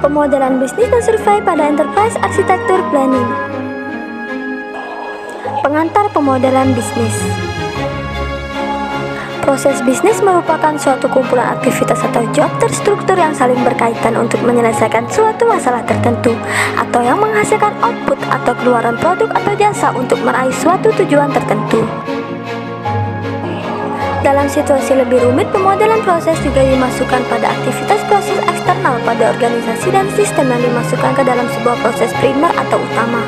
Pemodelan bisnis dan survei pada Enterprise Architecture Planning. Pengantar pemodelan bisnis. Proses bisnis merupakan suatu kumpulan aktivitas atau job terstruktur yang saling berkaitan untuk menyelesaikan suatu masalah tertentu atau yang menghasilkan output atau keluaran produk atau jasa untuk meraih suatu tujuan tertentu. Dalam situasi lebih rumit, pemodelan proses juga dimasukkan pada aktivitas proses eksternal pada organisasi dan sistem yang dimasukkan ke dalam sebuah proses primer atau utama.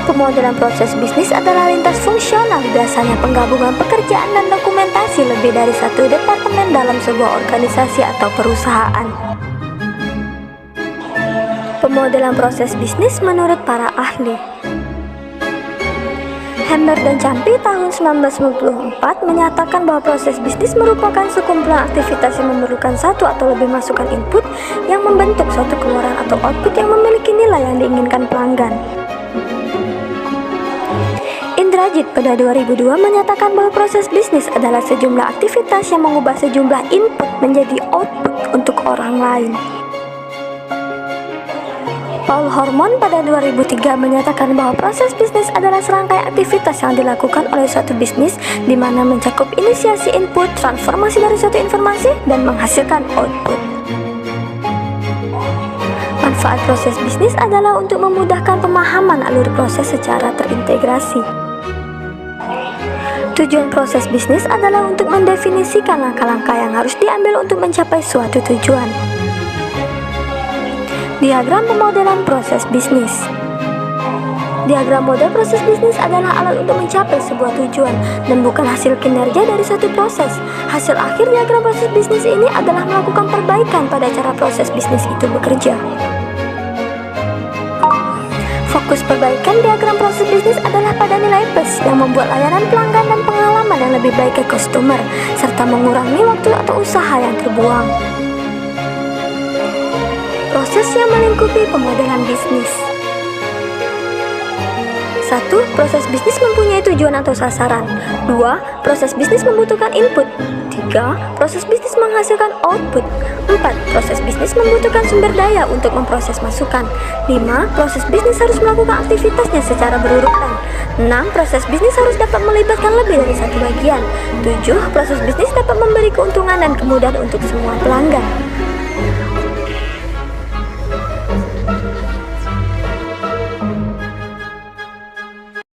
Pemodelan proses bisnis adalah lintas fungsional, biasanya penggabungan pekerjaan dan dokumentasi lebih dari satu departemen dalam sebuah organisasi atau perusahaan. Pemodelan proses bisnis menurut para ahli. Hammer dan Campi tahun 1994 menyatakan bahwa proses bisnis merupakan sekumpulan aktivitas yang memerlukan satu atau lebih masukan input yang membentuk suatu keluaran atau output yang memiliki nilai yang diinginkan pelanggan. Indrajit pada 2002 menyatakan bahwa proses bisnis adalah sejumlah aktivitas yang mengubah sejumlah input menjadi output untuk orang lain. Paul Hormon pada 2003 menyatakan bahwa proses bisnis adalah serangkaian aktivitas yang dilakukan oleh suatu bisnis di mana mencakup inisiasi input, transformasi dari suatu informasi, dan menghasilkan output. Manfaat proses bisnis adalah untuk memudahkan pemahaman alur proses secara terintegrasi. Tujuan proses bisnis adalah untuk mendefinisikan langkah-langkah yang harus diambil untuk mencapai suatu tujuan. Diagram pemodelan proses bisnis. Diagram model proses bisnis adalah alat untuk mencapai sebuah tujuan dan bukan hasil kinerja dari suatu proses. Hasil akhir diagram proses bisnis ini adalah melakukan perbaikan pada cara proses bisnis itu bekerja. Fokus perbaikan diagram proses bisnis adalah pada nilai plus yang membuat layanan pelanggan dan pengalaman yang lebih baik ke customer, serta mengurangi waktu atau usaha yang terbuang. Proses yang melingkupi pemodelan bisnis. 1. Proses bisnis mempunyai tujuan atau sasaran. 2. Proses bisnis membutuhkan input. 3. Proses bisnis menghasilkan output. 4. Proses bisnis membutuhkan sumber daya untuk memproses masukan. 5. Proses bisnis harus melakukan aktivitasnya secara berurutan. 6. Proses bisnis harus dapat melibatkan lebih dari satu bagian. 7. Proses bisnis dapat memberi keuntungan dan kemudahan untuk semua pelanggan.